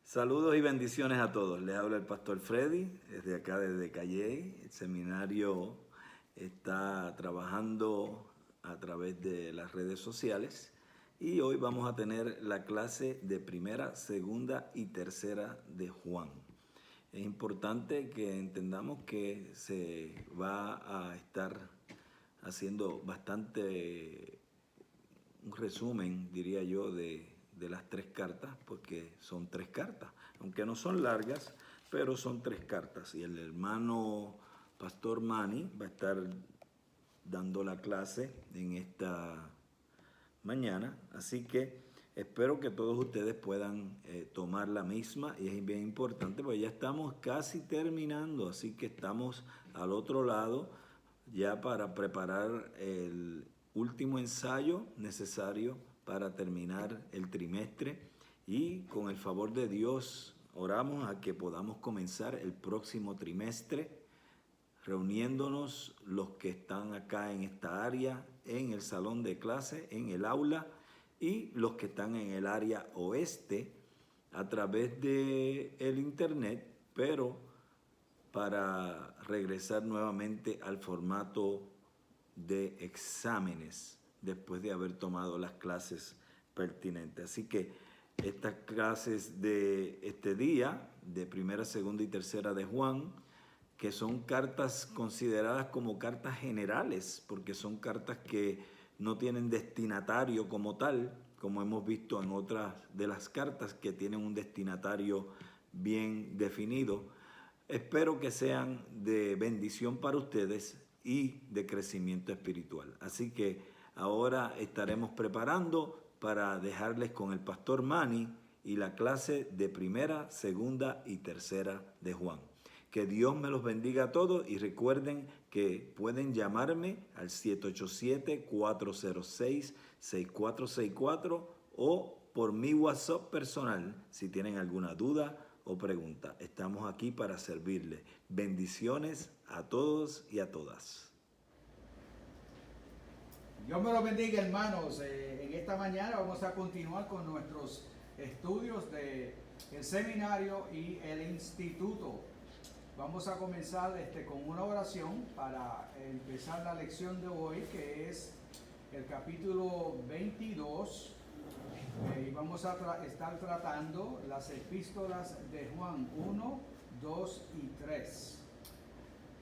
Saludos y bendiciones a todos. Les habla el pastor Freddy, desde acá, desde Calley. El seminario está trabajando a través de las redes sociales y hoy vamos a tener la clase de primera, segunda y tercera de Juan. Es importante que entendamos que se va a estar haciendo bastante un resumen, diría yo, de las tres cartas, porque son tres cartas, aunque no son largas, pero son tres cartas. Y el hermano Pastor Manny va a estar dando la clase en esta mañana, así que espero que todos ustedes puedan tomar la misma, y es bien importante porque ya estamos casi terminando, así que estamos al otro lado ya para preparar el último ensayo necesario para terminar el trimestre, y con el favor de Dios oramos a que podamos comenzar el próximo trimestre reuniéndonos los que están acá en esta área, en el salón de clase, en el aula, y los que están en el área oeste a través de el internet, pero para regresar nuevamente al formato de exámenes después de haber tomado las clases pertinentes. Así que estas clases de este día, de primera, segunda y tercera de Juan, que son cartas consideradas como cartas generales, porque son cartas que no tienen destinatario como tal, como hemos visto en otras de las cartas que tienen un destinatario bien definido. Espero que sean de bendición para ustedes y de crecimiento espiritual. Así que ahora estaremos preparando para dejarles con el pastor Manny y la clase de primera, segunda y tercera de Juan. Que Dios me los bendiga a todos, y recuerden que pueden llamarme al 787-406-6464 o por mi WhatsApp personal si tienen alguna duda o pregunta. Estamos aquí para servirles. Bendiciones a todos y a todas. Dios me los bendiga, hermanos. En esta mañana vamos a continuar con nuestros estudios del seminario y el instituto. Vamos a comenzar con una oración para empezar la lección de hoy, que es el capítulo 22. Y vamos a estar tratando las epístolas de Juan 1, 2 y 3.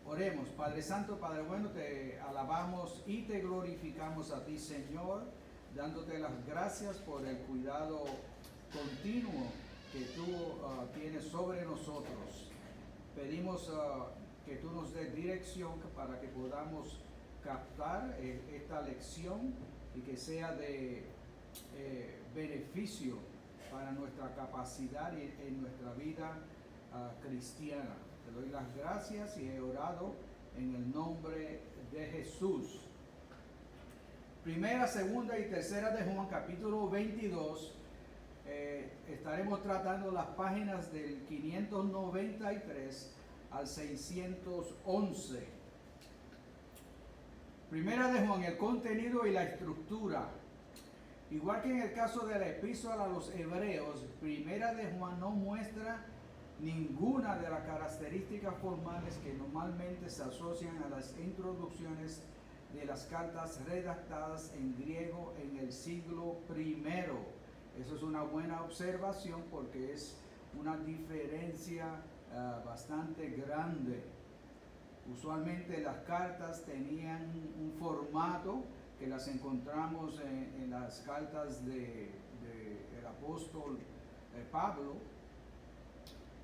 Oremos. Padre Santo, Padre bueno, te alabamos y te glorificamos a ti, Señor, dándote las gracias por el cuidado continuo que tú tienes sobre nosotros. Pedimos que tú nos des dirección para que podamos captar esta lección y que sea de beneficio para nuestra capacidad y en nuestra vida cristiana. Te doy las gracias y he orado en el nombre de Jesús. Primera, segunda y tercera de Juan, capítulo 22. Estaremos tratando las páginas del 593 al 611. Primera de Juan, el contenido y la estructura. Igual que en el caso de la epístola a los hebreos, Primera de Juan no muestra ninguna de las características formales que normalmente se asocian a las introducciones de las cartas redactadas en griego en el siglo I. Eso es una buena observación porque es una diferencia bastante grande. Usualmente las cartas tenían un formato que las encontramos en las cartas del apóstol Pablo,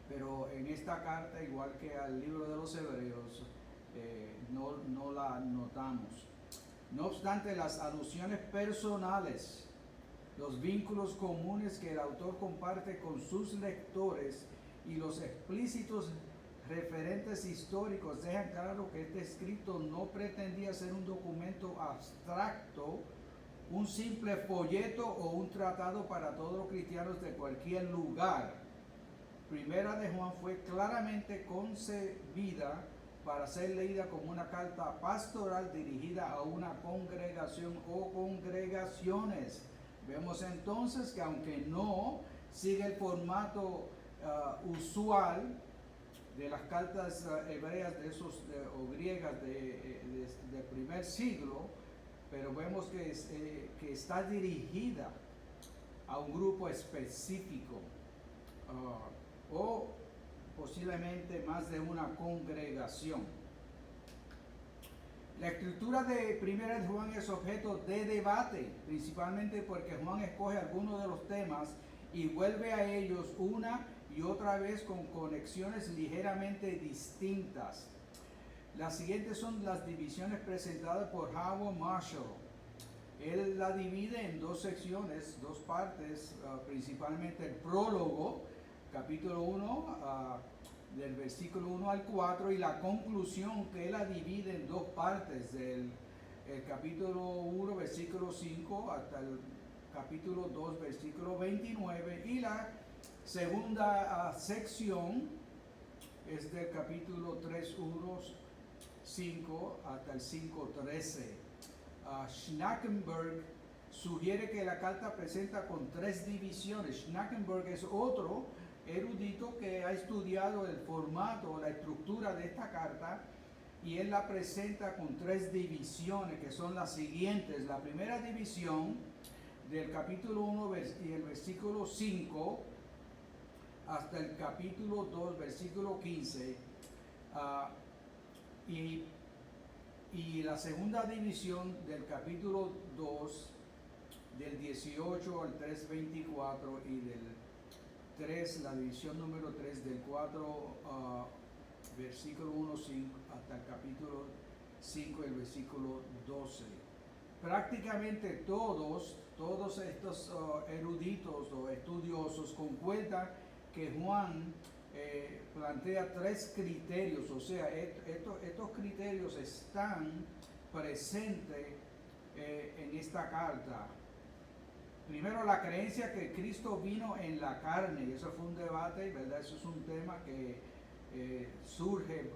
pero en esta carta, igual que al libro de los Hebreos, no la notamos. No obstante, las alusiones personales, los vínculos comunes que el autor comparte con sus lectores y los explícitos referentes históricos dejan claro que este escrito no pretendía ser un documento abstracto, un simple folleto o un tratado para todos los cristianos de cualquier lugar. Primera de Juan fue claramente concebida para ser leída como una carta pastoral dirigida a una congregación o congregaciones. Vemos entonces que aunque no sigue el formato usual de las cartas hebreas o griegas del primer siglo, pero vemos que está dirigida a un grupo específico o posiblemente más de una congregación. La escritura de Primera de Juan es objeto de debate, principalmente porque Juan escoge algunos de los temas y vuelve a ellos una y otra vez con conexiones ligeramente distintas. Las siguientes son las divisiones presentadas por Howard Marshall. Él la divide en dos secciones, dos partes, principalmente el prólogo, capítulo 1, del versículo 1 al 4, y la conclusión, que él la divide en dos partes, del el capítulo 1, versículo 5, hasta el capítulo 2, versículo 29, y la segunda sección es del capítulo 3, 1, 5 hasta el 5, 13. Schnackenberg sugiere que la carta presenta con tres divisiones. Schnackenberg es otro erudito que ha estudiado el formato, la estructura de esta carta, y él la presenta con tres divisiones, que son las siguientes. La primera división, del capítulo 1 y el versículo 5 hasta el capítulo 2, versículo 15, y la segunda división del capítulo 2, del 18 al 3:24, y del 3, la división número 3, del 4, versículo 1, 5, hasta el capítulo 5, el versículo 12. Prácticamente todos estos eruditos o estudiosos concuerdan que Juan plantea tres criterios, o sea, estos criterios están presentes en esta carta. Primero, la creencia que Cristo vino en la carne, y eso fue un debate, ¿verdad? Eso es un tema que surge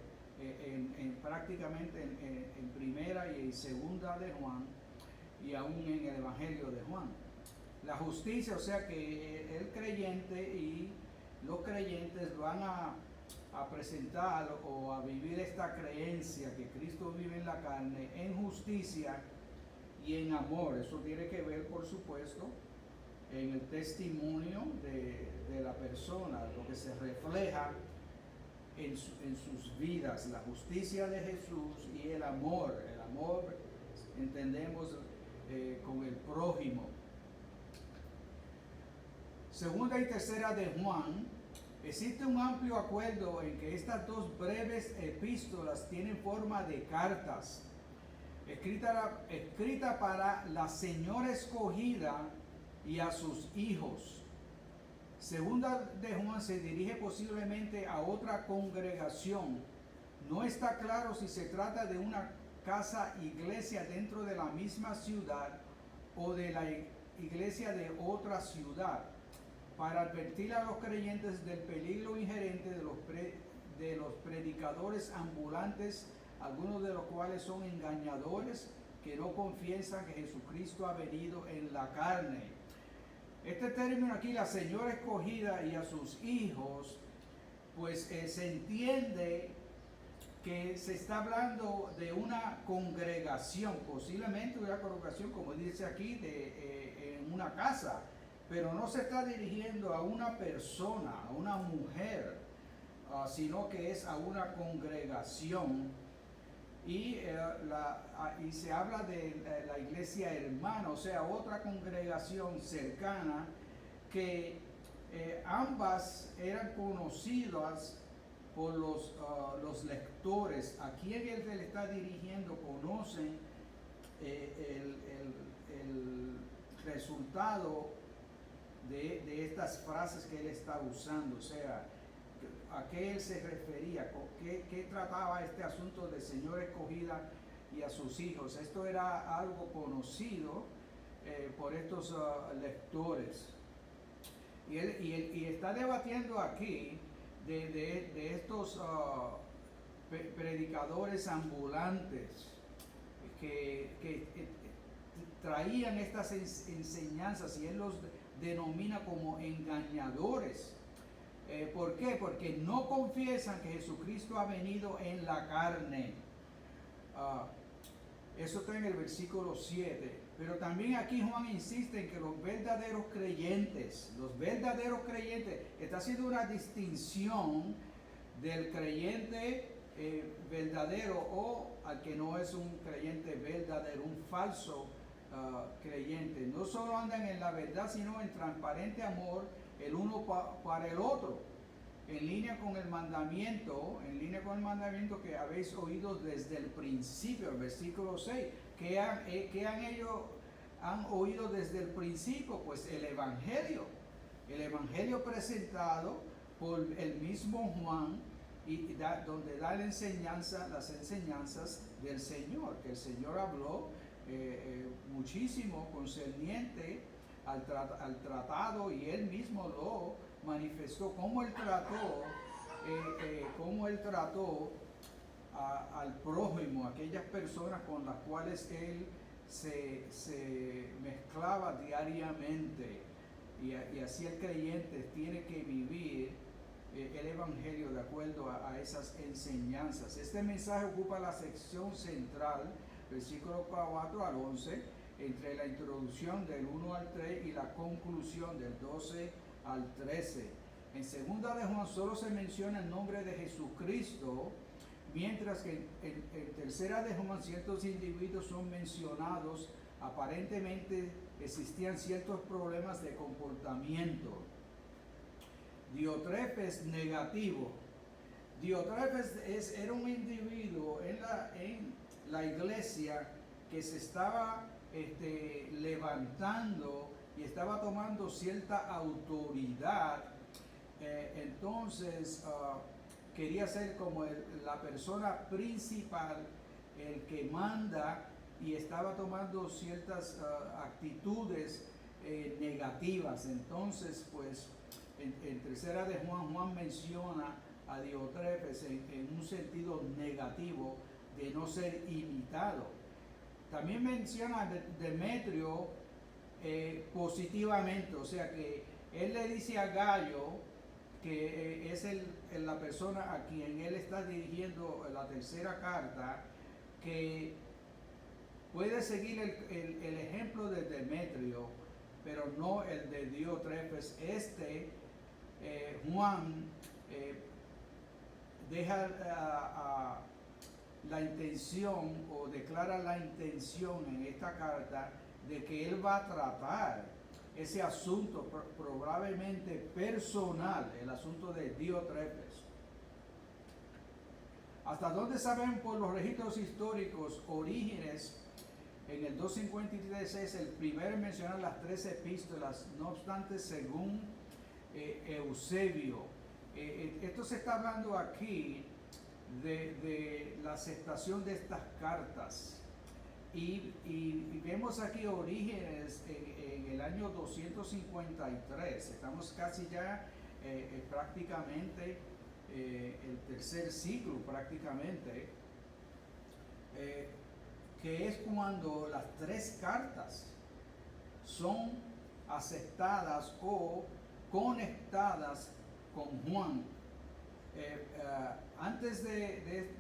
prácticamente en primera y en segunda de Juan, y aún en el Evangelio de Juan. La justicia, o sea que el creyente y los creyentes van a presentar o a vivir esta creencia que Cristo vive en la carne en justicia y en amor. Eso tiene que ver, por supuesto, en el testimonio de la persona, lo que se refleja en sus vidas, la justicia de Jesús y el amor. El amor entendemos con el prójimo. Segunda y tercera de Juan, existe un amplio acuerdo en que estas dos breves epístolas tienen forma de cartas, escrita para la señora escogida y a sus hijos. Segunda de Juan se dirige posiblemente a otra congregación. No está claro si se trata de una casa iglesia dentro de la misma ciudad o de la iglesia de otra ciudad, para advertir a los creyentes del peligro inherente de los predicadores ambulantes, algunos de los cuales son engañadores que no confiesan que Jesucristo ha venido en la carne. Este término aquí, la señora escogida y a sus hijos, pues se entiende que se está hablando de una congregación, posiblemente una congregación, como dice aquí, en una casa, pero no se está dirigiendo a una persona, a una mujer, sino que es a una congregación. Y se habla de la iglesia hermana, o sea, otra congregación cercana, que ambas eran conocidas por los lectores. A quien él le está dirigiendo conocen el resultado de estas frases que él está usando, o sea, a qué él se refería, qué trataba este asunto de señora escogida y a sus hijos. Esto era algo conocido por estos lectores. Y él está debatiendo aquí de estos predicadores ambulantes que traían estas enseñanzas, y él los denomina como engañadores. ¿Por qué? Porque no confiesan que Jesucristo ha venido en la carne. Eso está en el versículo 7. Pero también aquí Juan insiste en que los verdaderos creyentes, está haciendo una distinción del creyente verdadero o al que no es un creyente verdadero, un falso creyente. No solo andan en la verdad, sino en transparente amor el uno para el otro, en línea con el mandamiento que habéis oído desde el principio, el versículo 6. ¿Qué han ellos han oído desde el principio? Pues el evangelio presentado por el mismo Juan, y donde da las enseñanzas del Señor, que el Señor habló muchísimo concerniente al tratado, y él mismo lo manifestó, cómo él trató al prójimo, aquellas personas con las cuales él se mezclaba diariamente, y así el creyente tiene que vivir el evangelio de acuerdo a esas enseñanzas. Este mensaje ocupa la sección central, versículo 4 al 11, entre la introducción del 1 al 3 y la conclusión del 12 al 13. En segunda de Juan solo se menciona el nombre de Jesucristo, mientras que en tercera de Juan ciertos individuos son mencionados. Aparentemente existían ciertos problemas de comportamiento. Diotrefes negativo. Diotrefes era un individuo en la iglesia que se estaba levantando y estaba tomando cierta autoridad. Entonces quería ser como la persona principal, el que manda, y estaba tomando ciertas actitudes negativas. Entonces, pues, en tercera de Juan menciona a Diotrefes en un sentido negativo, de no ser imitado. También menciona a Demetrio positivamente, o sea que él le dice a Gallo, que es la persona a quien él está dirigiendo la tercera carta, que puede seguir el ejemplo de Demetrio, pero no el de Diotrefes. Juan deja la intención, o declara la intención en esta carta, de que él va a tratar ese asunto probablemente personal, el asunto de Diotrefes. Hasta donde saben por los registros históricos, Orígenes en el 253 es el primero en mencionar las 3 epístolas. No obstante, según Eusebio, esto se está hablando aquí de la aceptación de estas cartas, y vemos aquí Orígenes en el año 253. Estamos casi ya prácticamente el tercer siglo prácticamente, que es cuando las 3 cartas son aceptadas o conectadas con Juan. Antes de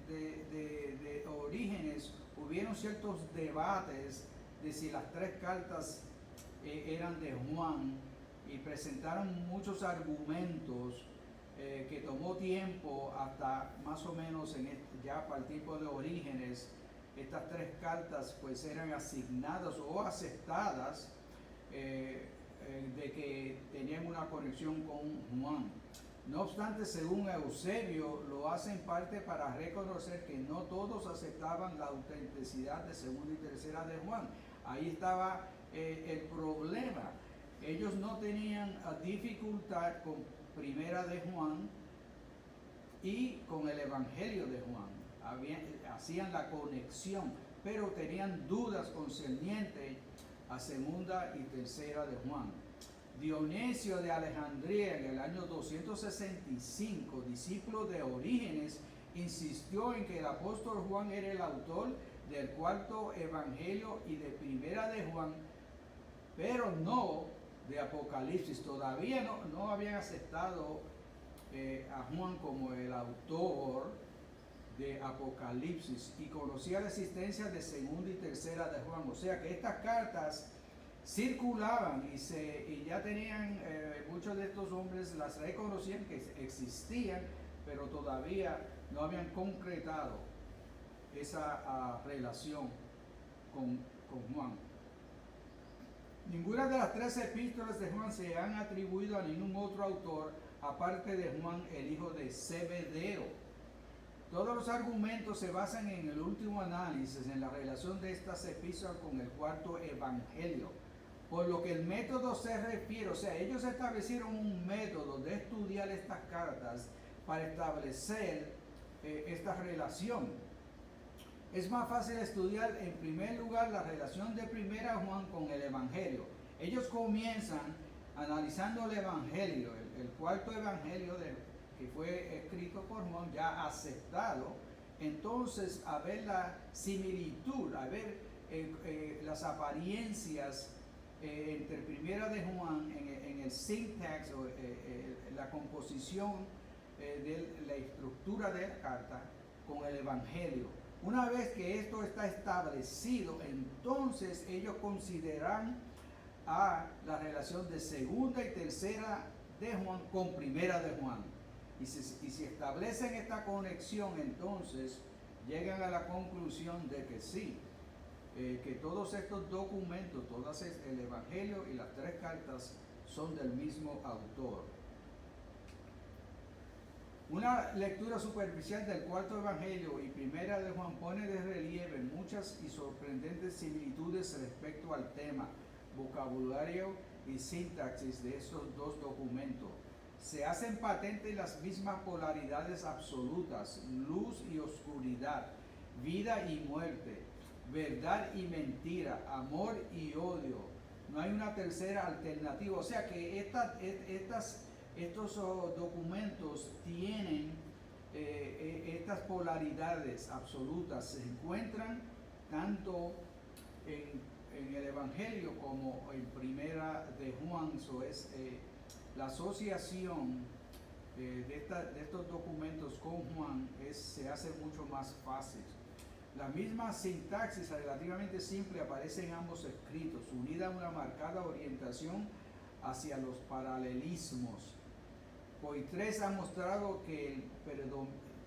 Orígenes hubieron ciertos debates de si las 3 cartas eran de Juan, y presentaron muchos argumentos que tomó tiempo hasta más o menos ya para el tiempo de Orígenes. Estas 3 cartas pues eran asignadas o aceptadas de que tenían una conexión con Juan. No obstante, según Eusebio, lo hace en parte para reconocer que no todos aceptaban la autenticidad de segunda y tercera de Juan. Ahí estaba el problema. Ellos no tenían dificultad con primera de Juan y con el evangelio de Juan. Hacían la conexión, pero tenían dudas concernientes a segunda y tercera de Juan. Dionisio de Alejandría, en el año 265, discípulo de Orígenes, insistió en que el apóstol Juan era el autor del 4º evangelio y de primera de Juan, pero no de Apocalipsis. Todavía no habían aceptado a Juan como el autor de Apocalipsis y conocía la existencia de segunda y tercera de Juan. O sea que estas cartas circulaban y ya tenían, muchos de estos hombres las reconocían que existían, pero todavía no habían concretado esa relación con Juan. Ninguna de las 3 epístolas de Juan se han atribuido a ningún otro autor aparte de Juan, el hijo de Zebedeo. Todos los argumentos se basan en el último análisis, en la relación de estas epístolas con el cuarto evangelio. Por lo que el método se refiere, o sea, ellos establecieron un método de estudiar estas cartas para establecer esta relación. Es más fácil estudiar en primer lugar la relación de primera Juan con el evangelio. Ellos comienzan analizando el evangelio, el cuarto evangelio que fue escrito por Juan, ya aceptado. Entonces, a ver la similitud, a ver las apariencias entre primera de Juan en el syntax o la composición de la estructura de la carta con el evangelio. Una vez que esto está establecido, entonces ellos consideran a la relación de segunda y tercera de Juan con primera de Juan. Y si establecen esta conexión, entonces llegan a la conclusión de que sí, que todos estos documentos, el Evangelio y las 3 cartas son del mismo autor. Una lectura superficial del cuarto Evangelio y primera de Juan pone de relieve muchas y sorprendentes similitudes respecto al tema, vocabulario y sintaxis de estos 2 documentos. Se hacen patentes las mismas polaridades absolutas, luz y oscuridad, vida y muerte, verdad y mentira, amor y odio. No hay una tercera alternativa. O sea que estos documentos tienen estas polaridades absolutas. Se encuentran tanto en el Evangelio como en primera de Juan. Eso es la asociación de estos documentos con Juan se hace mucho más fácil. La misma sintaxis relativamente simple aparece en ambos escritos, unida a una marcada orientación hacia los paralelismos. Poitres ha mostrado que el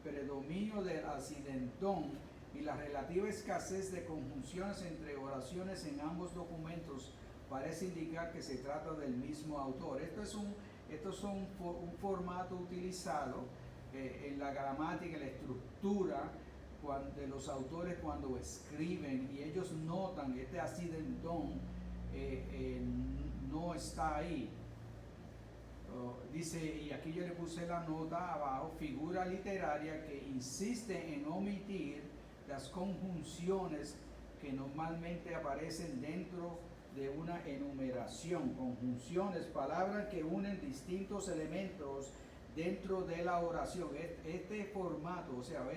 predominio del accidentón y la relativa escasez de conjunciones entre oraciones en ambos documentos parece indicar que se trata del mismo autor. Esto es un formato utilizado en la gramática, en la estructura de los autores cuando escriben, y ellos notan que este accidentón no está ahí. Dice, y aquí yo le puse la nota abajo, figura literaria que insiste en omitir las conjunciones que normalmente aparecen dentro de una enumeración. Conjunciones, palabras que unen distintos elementos dentro de la oración. Este formato, o sea,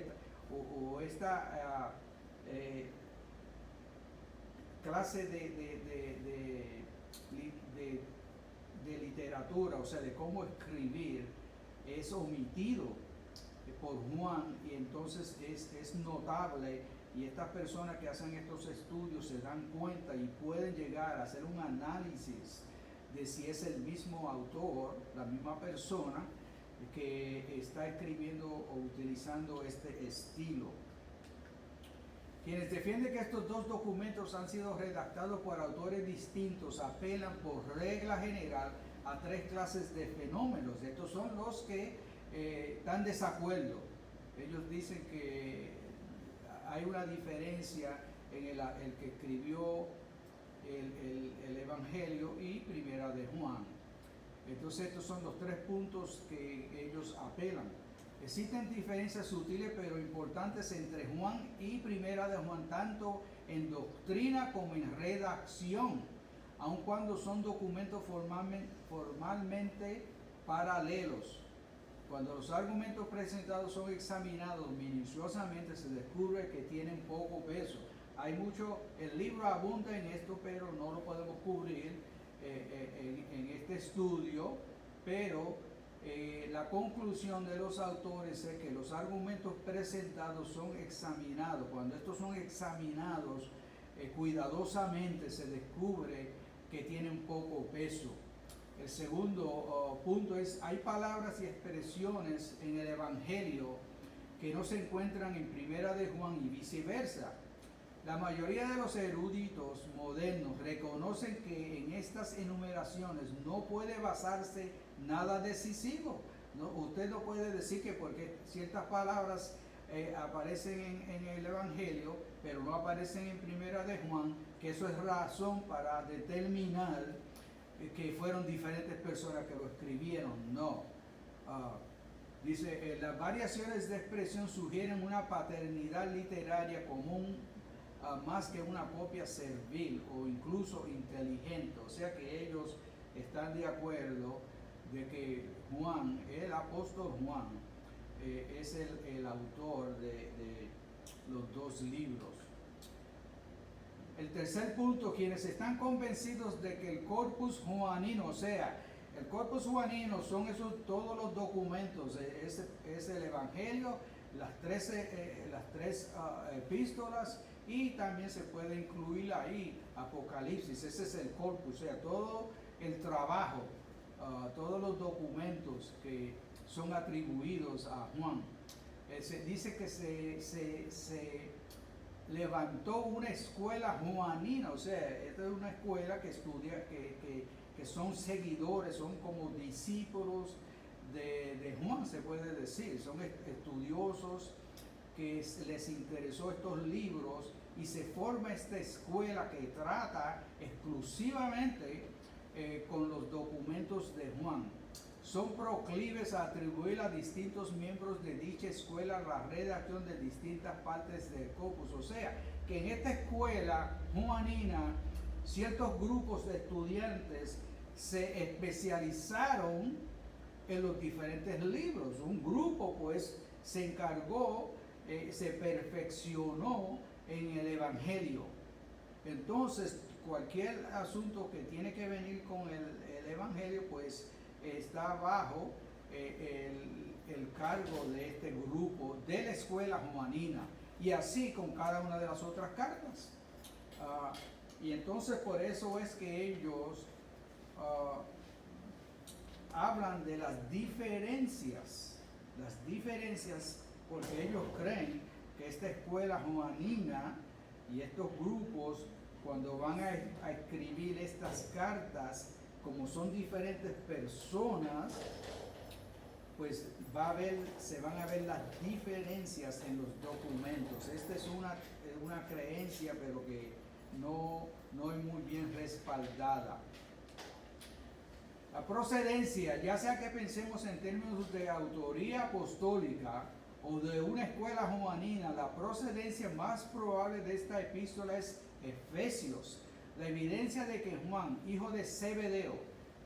esta clase de literatura, o sea, de cómo escribir, es omitido por Juan, y entonces es notable, y estas personas que hacen estos estudios se dan cuenta y pueden llegar a hacer un análisis de si es el mismo autor, la misma persona que está escribiendo o utilizando este estilo. Quienes defienden que estos 2 documentos han sido redactados por autores distintos apelan por regla general a 3 clases de fenómenos. Estos son los que están de desacuerdo. Ellos dicen que hay una diferencia en el que escribió el Evangelio y primera de Juan. Entonces estos son los 3 puntos que ellos apelan. Existen diferencias sutiles pero importantes entre Juan y primera de Juan, tanto en doctrina como en redacción, aun cuando son documentos formalmente paralelos. Cuando los argumentos presentados son examinados minuciosamente, se descubre que tienen poco peso. El libro abunda en esto, pero no lo podemos cubrir en este estudio, pero la conclusión de los autores es que los argumentos presentados son examinados. Cuando estos son examinados cuidadosamente, se descubre que tienen poco peso. El segundo punto es, hay palabras y expresiones en el Evangelio que no se encuentran en Primera de Juan y viceversa. La mayoría de los eruditos modernos reconocen que en estas enumeraciones no puede basarse nada decisivo. No, usted no puede decir que porque ciertas palabras aparecen en el Evangelio, pero no aparecen en Primera de Juan, que eso es razón para determinar que fueron diferentes personas que lo escribieron. No. Dice, las variaciones de expresión sugieren una paternidad literaria común más que una copia servil o incluso inteligente. O sea que ellos están de acuerdo de que Juan, el apóstol Juan, es el autor de los dos libros. El tercer punto, quienes están convencidos de que el corpus juanino, o sea, el corpus juanino son todos los documentos, es el Evangelio, las tres epístolas, y también se puede incluir ahí Apocalipsis. Ese es el corpus, o sea, todo el trabajo, todos los documentos que son atribuidos a Juan. Se dice que se levantó una escuela juanina, o sea, esta es una escuela que estudia, que son seguidores, son como discípulos de Juan, se puede decir, son estudiosos que les interesó estos libros, y se forma esta escuela que trata exclusivamente con los documentos de Juan. Son proclives a atribuir a distintos miembros de dicha escuela la redacción de distintas partes del corpus. O sea, que en esta escuela juanina, ciertos grupos de estudiantes se especializaron en los diferentes libros. Un grupo, pues, se encargó, se perfeccionó en el Evangelio. Entonces, cualquier asunto que tiene que venir con el Evangelio, pues, está bajo el cargo de este grupo de la escuela juanina, y así con cada una de las otras cartas. Y entonces por eso es que ellos hablan de las diferencias, porque ellos creen que esta escuela juanina y estos grupos, cuando van a escribir estas cartas, como son diferentes personas, pues se van a ver las diferencias en los documentos. Esta es una creencia, pero que no es muy bien respaldada. La procedencia, ya sea que pensemos en términos de autoría apostólica o de una escuela juanina, la procedencia más probable de esta epístola es Efesios. La evidencia de que Juan, hijo de Zebedeo,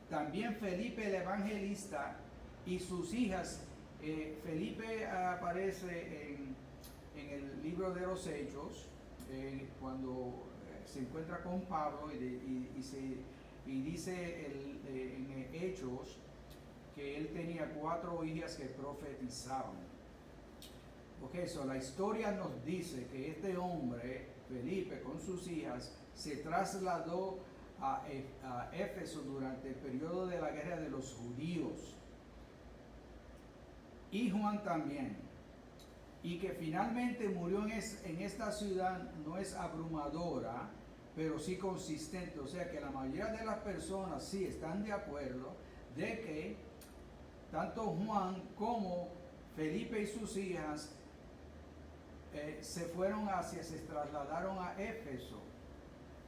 también Felipe el evangelista y sus hijas, Felipe aparece en el libro de los Hechos, cuando se encuentra con Pablo y dice en Hechos que él tenía 4 hijas que profetizaban. Ok, la historia nos dice que este hombre, Felipe, con sus hijas, se trasladó a Éfeso durante el periodo de la guerra de los judíos, y Juan también, y que finalmente murió en esta ciudad. No es abrumadora, pero sí consistente. O sea que la mayoría de las personas sí están de acuerdo de que tanto Juan como Felipe y sus hijas se trasladaron a Éfeso.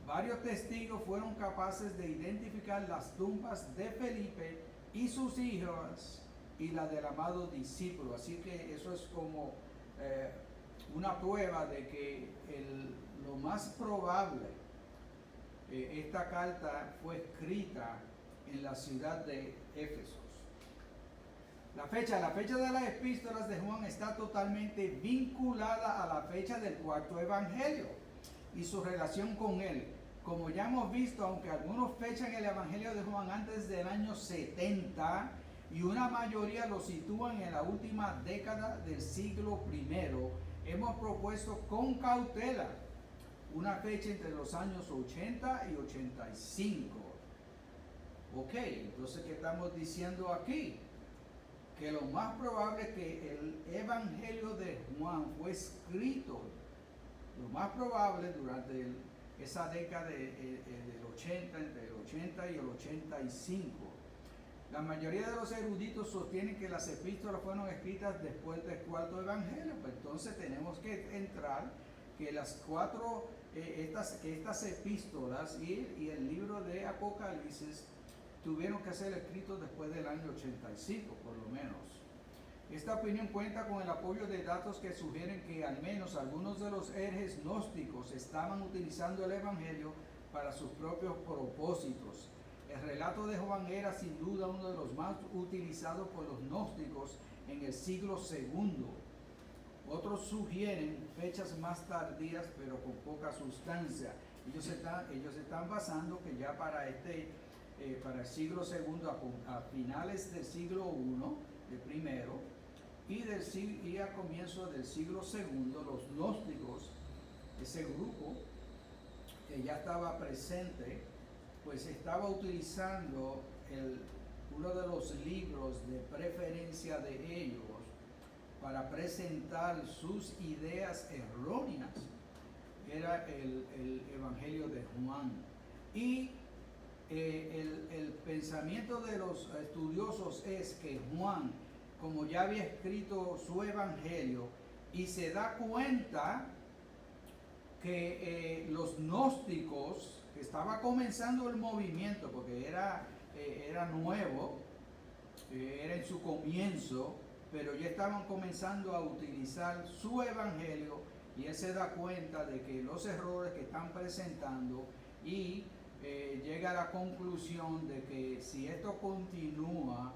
Varios testigos fueron capaces de identificar las tumbas de Felipe y sus hijas y la del amado discípulo. Así que eso es como una prueba de que lo más probable, esta carta fue escrita en la ciudad de Éfeso. La fecha de las epístolas de Juan está totalmente vinculada a la fecha del cuarto evangelio y su relación con él. Como ya hemos visto, aunque algunos fechan el evangelio de Juan antes del año 70, y una mayoría lo sitúan en la última década del siglo I, hemos propuesto con cautela una fecha entre los años 80 y 85. Ok, entonces ¿qué estamos diciendo aquí? Que lo más probable es que el Evangelio de Juan fue escrito, lo más probable durante esa década del 80, entre el 80 y el 85. La mayoría de los eruditos sostienen que las epístolas fueron escritas después del cuarto evangelio, pues entonces tenemos que entrar que estas epístolas y el libro de Apocalipsis tuvieron que ser escritos después del año 85, por lo menos. Esta opinión cuenta con el apoyo de datos que sugieren que al menos algunos de los herejes gnósticos estaban utilizando el evangelio para sus propios propósitos. El relato de Juan era sin duda uno de los más utilizados por los gnósticos en el siglo II. Otros sugieren fechas más tardías, pero con poca sustancia. Ellos están basando que ya para el siglo II, a finales del siglo I, el primero, y a comienzo del siglo II, los gnósticos, ese grupo que ya estaba presente, pues estaba utilizando uno de los libros de preferencia de ellos para presentar sus ideas erróneas. Era el Evangelio de Juan. Y el pensamiento de los estudiosos es que Juan, como ya había escrito su Evangelio, y se da cuenta que los gnósticos, que estaba comenzando el movimiento, porque era nuevo, era en su comienzo, pero ya estaban comenzando a utilizar su Evangelio, y él se da cuenta de que los errores que están presentando, y llega a la conclusión de que si esto continúa,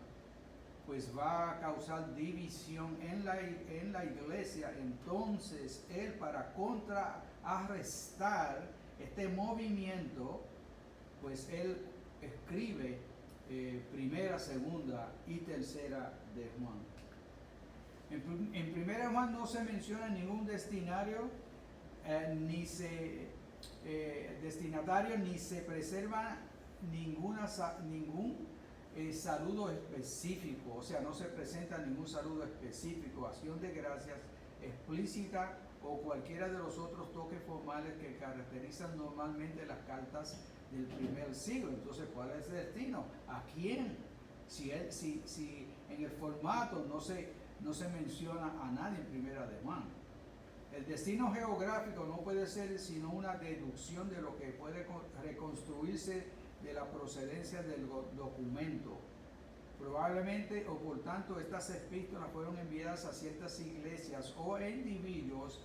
pues va a causar división en la iglesia. Entonces él, para contrarrestar este movimiento, pues él escribe primera, segunda y tercera de Juan. En primera Juan no se menciona ningún destinatario, ni se preserva ningún saludo específico, o sea, no se presenta ningún saludo específico, acción de gracias explícita o cualquiera de los otros toques formales que caracterizan normalmente las cartas del primer siglo. Entonces, ¿cuál es el destino? ¿A quién? Si en el formato no se menciona a nadie en primera de Juan. El destino geográfico no puede ser sino una deducción de lo que puede reconstruirse de la procedencia del documento. Probablemente o por tanto estas epístolas fueron enviadas a ciertas iglesias o individuos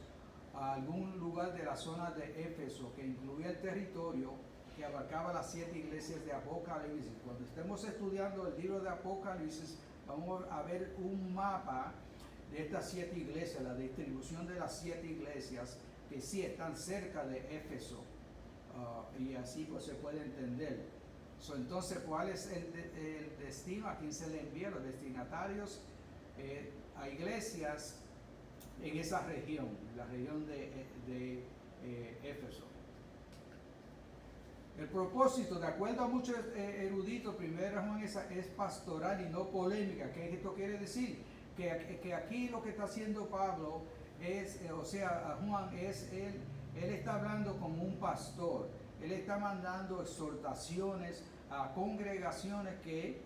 a algún lugar de la zona de Éfeso, que incluía el territorio que abarcaba las 7 iglesias de Apocalipsis. Cuando estemos estudiando el libro de Apocalipsis, vamos a ver un mapa de estas 7 iglesias, la distribución de las 7 iglesias que sí están cerca de Éfeso, y así pues se puede entender. Entonces, ¿cuál es el destino? ¿A quién se le envía? Los destinatarios a iglesias en esa región, la región de Éfeso. El propósito, de acuerdo a muchos eruditos, primera Juan es pastoral y no polémica. ¿Qué esto quiere decir? Que aquí lo que está haciendo Pablo es, Juan él está hablando como un pastor. Él está mandando exhortaciones a congregaciones que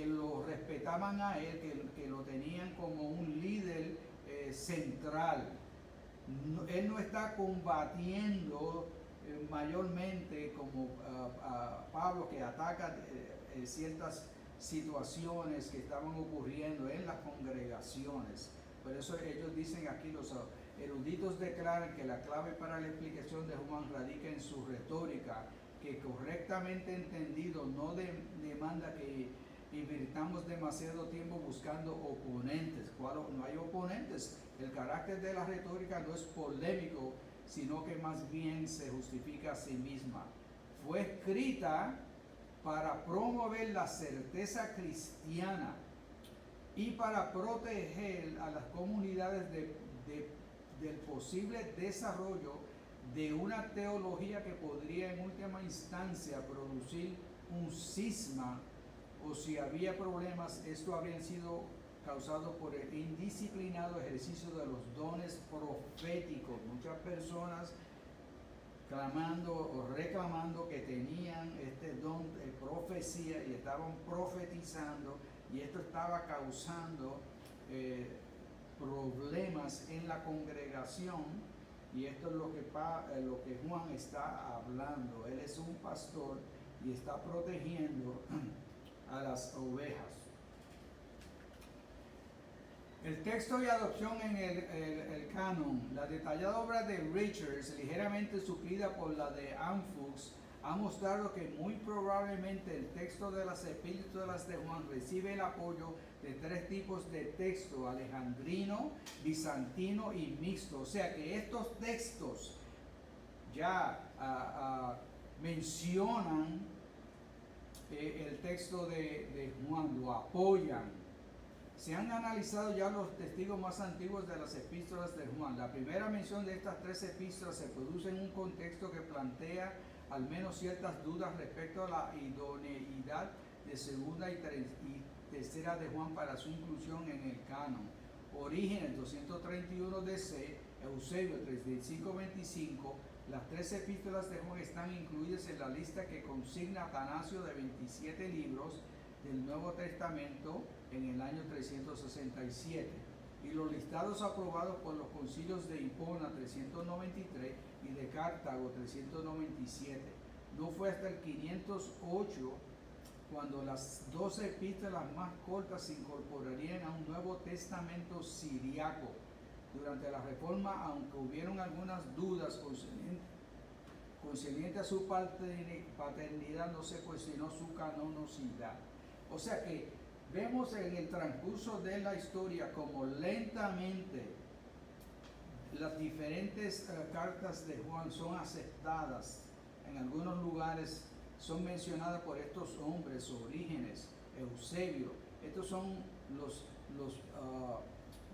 lo respetaban a él, que lo tenían como un líder central. Él no está combatiendo mayormente como Pablo, que ataca ciertas situaciones que estaban ocurriendo en las congregaciones. Por eso ellos dicen aquí, los eruditos declaran que la clave para la explicación de Juan radica en su retórica, que correctamente entendido no demanda que invirtamos demasiado tiempo buscando oponentes. No hay oponentes. El carácter de la retórica no es polémico, sino que más bien se justifica a sí misma. Fue escrita para promover la certeza cristiana y para proteger a las comunidades del posible desarrollo de una teología que podría en última instancia producir un cisma, o si había problemas, esto habrían sido causado por el indisciplinado ejercicio de los dones proféticos. Muchas personas clamando o reclamando que tenían este don de profecía y estaban profetizando, y esto estaba causando problemas en la congregación, y esto es lo que Juan está hablando. Él es un pastor y está protegiendo a las ovejas. El texto y adopción en el canon. La detallada obra de Richards, ligeramente suplida por la de Anne Fuchs, ha mostrado que muy probablemente el texto de las epístolas de Juan recibe el apoyo de tres tipos de texto: alejandrino, bizantino y mixto. O sea que estos textos ya mencionan el texto de Juan, lo apoyan. Se han analizado ya los testigos más antiguos de las epístolas de Juan. La primera mención de estas tres epístolas se produce en un contexto que plantea al menos ciertas dudas respecto a la idoneidad de segunda y tercera de Juan para su inclusión en el canon. Orígenes 231 DC, Eusebio 3525, las tres epístolas de Juan están incluidas en la lista que consigna Atanasio de 27 libros del Nuevo Testamento en el año 367, y los listados aprobados por los concilios de Hipona 393 y de Cartago 397. No fue hasta el 508 cuando las 12 epístolas más cortas se incorporarían a un Nuevo Testamento siriaco. Durante la Reforma, aunque hubieron algunas dudas concernientes a su paternidad, no se cuestionó su canonicidad. O sea que vemos en el transcurso de la historia como lentamente las diferentes cartas de Juan son aceptadas. En algunos lugares son mencionadas por estos hombres: Orígenes, Eusebio. Estos son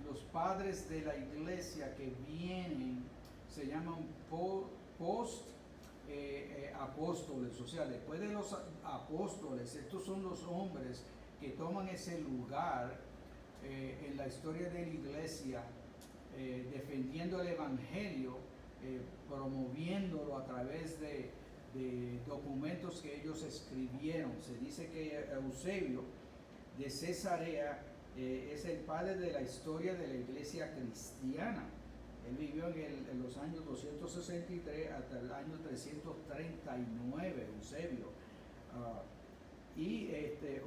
los padres de la iglesia que vienen, se llaman apóstoles, o sea, después de los apóstoles, estos son los hombres que toman ese lugar en la historia de la iglesia, defendiendo el evangelio, promoviéndolo a través de documentos que ellos escribieron. Se dice que Eusebio de Cesarea es el padre de la historia de la iglesia cristiana. Él vivió en los años 263 hasta el año 339, Eusebio.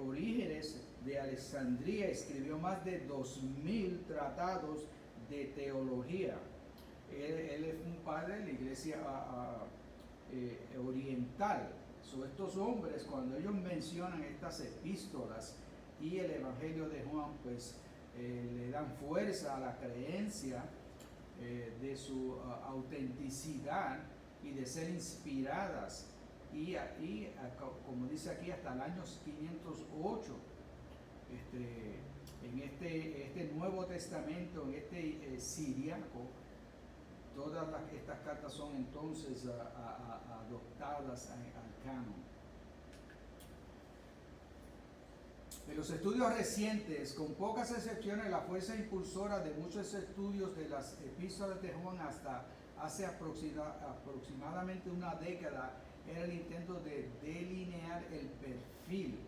Orígenes de Alejandría escribió más de 2000 tratados de teología. Él es un padre de la iglesia oriental. Estos hombres, cuando ellos mencionan estas epístolas y el Evangelio de Juan, pues le dan fuerza a la creencia de su autenticidad y de ser inspiradas, y como dice aquí, hasta el año 508 en este Nuevo Testamento, en este siriaco, todas estas cartas son entonces adoptadas al canon. En los estudios recientes, con pocas excepciones, la fuerza impulsora de muchos estudios de las epístolas de Juan hasta hace aproximadamente una década era el intento de delinear el perfil,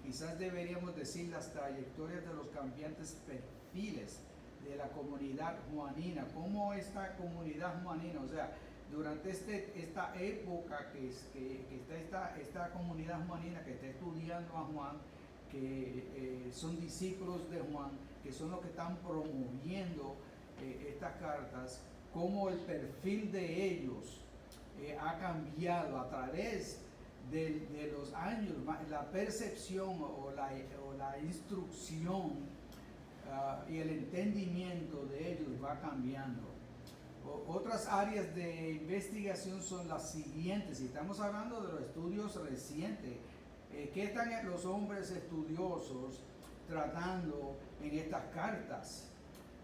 quizás deberíamos decir las trayectorias de los cambiantes perfiles de la comunidad juanina. ¿Cómo esta comunidad juanina, o sea, durante esta época que está esta comunidad juanina que está estudiando a Juan, que son discípulos de Juan, que son los que están promoviendo estas cartas, cómo el perfil de ellos ha cambiado a través de los años, la percepción o la instrucción y el entendimiento de ellos va cambiando. Otras áreas de investigación son las siguientes, y estamos hablando de los estudios recientes. ¿Qué están los hombres estudiosos tratando en estas cartas.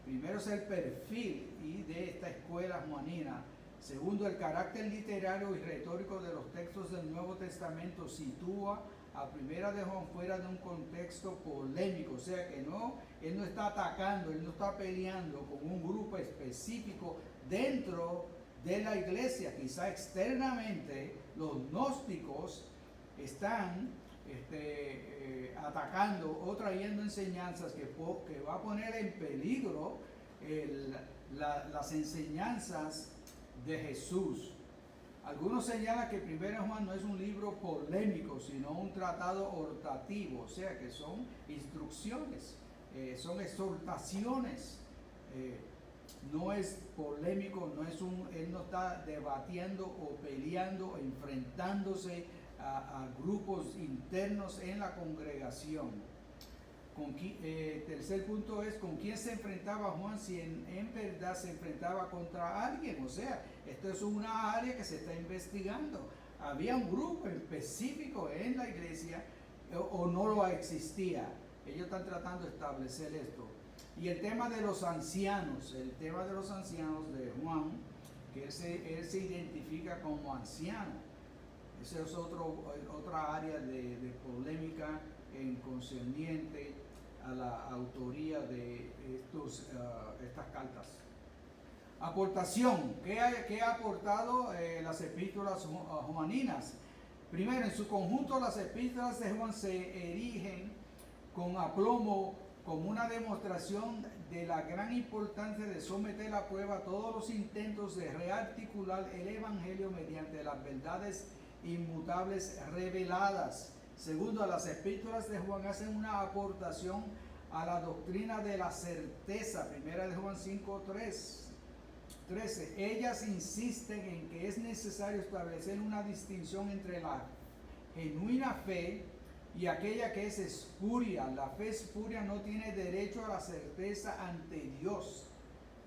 Primero es el perfil de esta escuela juanina. Segundo, el carácter literario y retórico de los textos del Nuevo Testamento sitúa a Primera de Juan fuera de un contexto polémico, o sea que él no está atacando, él no está peleando con un grupo específico dentro de la iglesia. Quizá externamente los gnósticos están atacando o trayendo enseñanzas que va a poner en peligro las enseñanzas de Jesús. Algunos señalan que 1 Juan no es un libro polémico, sino un tratado hortativo, o sea que son instrucciones, son exhortaciones. No es polémico, él no está debatiendo o peleando, enfrentándose a grupos internos en la congregación. Tercer punto es con quién se enfrentaba Juan, si en verdad se enfrentaba contra alguien. O sea, esto es una área que se está investigando. Había un grupo específico en la iglesia o no lo existía. Ellos están tratando de establecer esto. Y el tema de los ancianos de Juan, que él se identifica como anciano. Esa es otra área de polémica concerniente a la autoría de estas cartas. Aportación. ¿Qué ha aportado las epístolas juaninas? Primero, en su conjunto las epístolas de Juan se erigen con aplomo como una demostración de la gran importancia de someter a prueba todos los intentos de rearticular el Evangelio mediante las verdades inmutables reveladas. Segundo, las epístolas de Juan hacen una aportación a la doctrina de la certeza. 1 Juan 5:13. Ellas insisten en que es necesario establecer una distinción entre la genuina fe y aquella que es espuria. La fe espuria no tiene derecho a la certeza ante Dios.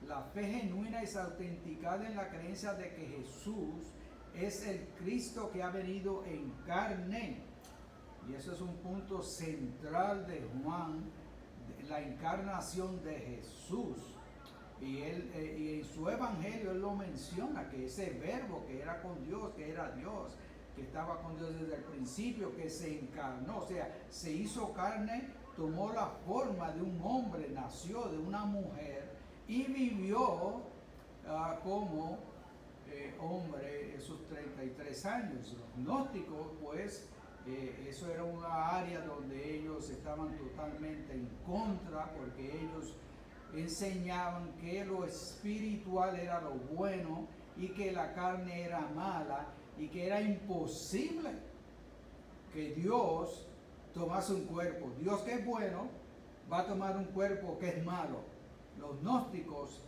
La fe genuina es autenticada en la creencia de que Jesús es el Cristo que ha venido en carne. Y eso es un punto central de Juan, la encarnación de Jesús. Y en su evangelio él lo menciona, que ese verbo que era con Dios, que era Dios, que estaba con Dios desde el principio, que se encarnó, o sea, se hizo carne, tomó la forma de un hombre, nació de una mujer y vivió como hombre esos 33 años. Los gnósticos, pues, eso era una área donde ellos estaban totalmente en contra, porque ellos enseñaban que lo espiritual era lo bueno y que la carne era mala y que era imposible que Dios tomase un cuerpo. Dios, que es bueno, va a tomar un cuerpo que es malo. Los gnósticos,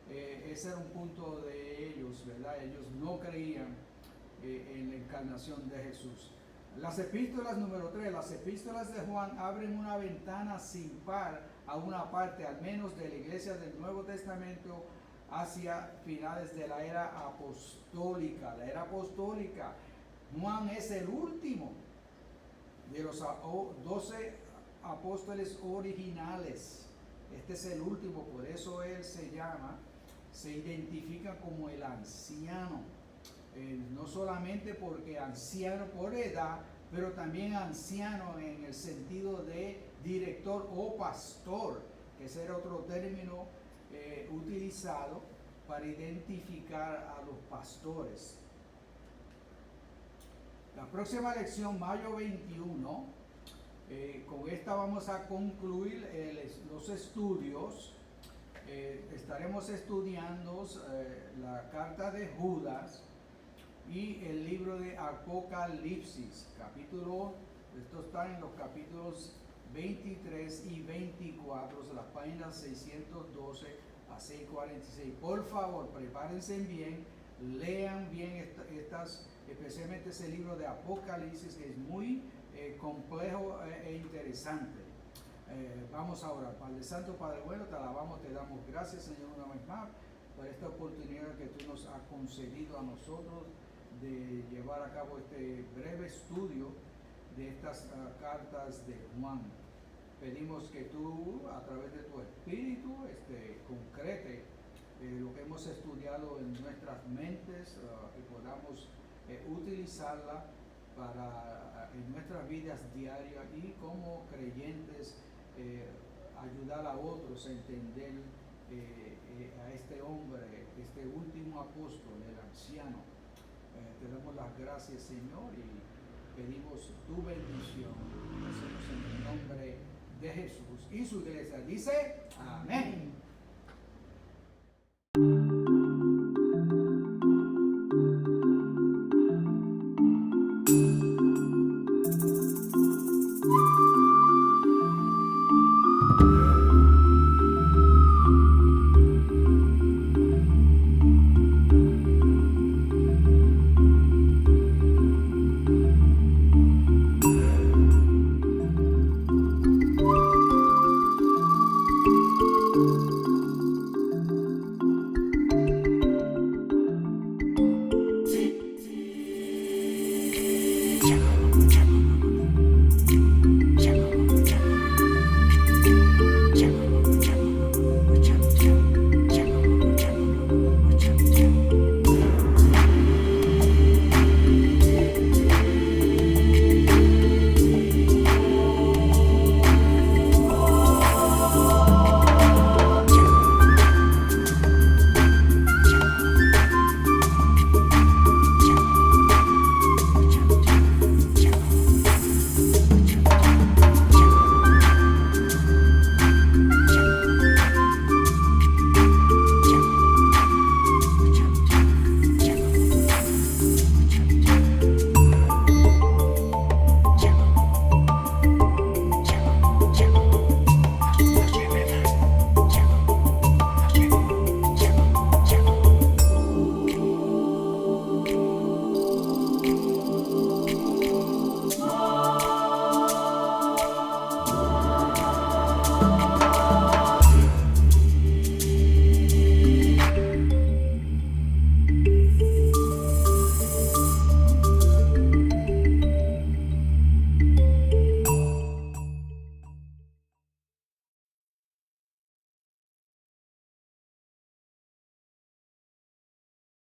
ese era un punto de ellos, ¿verdad? Ellos no creían en la encarnación de Jesús. Las epístolas número 3, las epístolas de Juan abren una ventana sin par a una parte, al menos de la iglesia del Nuevo Testamento, hacia finales de la era apostólica. La era apostólica, Juan es el último de los 12 apóstoles originales. Este es el último, por eso él se identifica como el anciano. No solamente porque anciano por edad, pero también anciano en el sentido de director o pastor, que ese era otro término utilizado para identificar a los pastores. La próxima lección, mayo 21, con esta vamos a concluir los estudios. Estaremos estudiando la carta de Judas y el libro de Apocalipsis, esto está en los capítulos 23 y 24, las páginas 612 a 646. Por favor, prepárense bien, lean bien especialmente ese libro de Apocalipsis, que es muy complejo e interesante. Vamos ahora. Padre Santo, Padre bueno, te alabamos, te damos gracias, Señor, una vez más por esta oportunidad que tú nos has concedido a nosotros de llevar a cabo este breve estudio de estas cartas de Juan. Pedimos que tú, a través de tu espíritu, concrete lo que hemos estudiado en nuestras mentes, que podamos utilizarla en nuestras vidas diarias y como creyentes ayudar a otros a entender a este hombre, este último apóstol, el anciano. Te damos las gracias, Señor, y pedimos tu bendición. Lo hacemos en el nombre de Jesús. Y su iglesia dice, amén.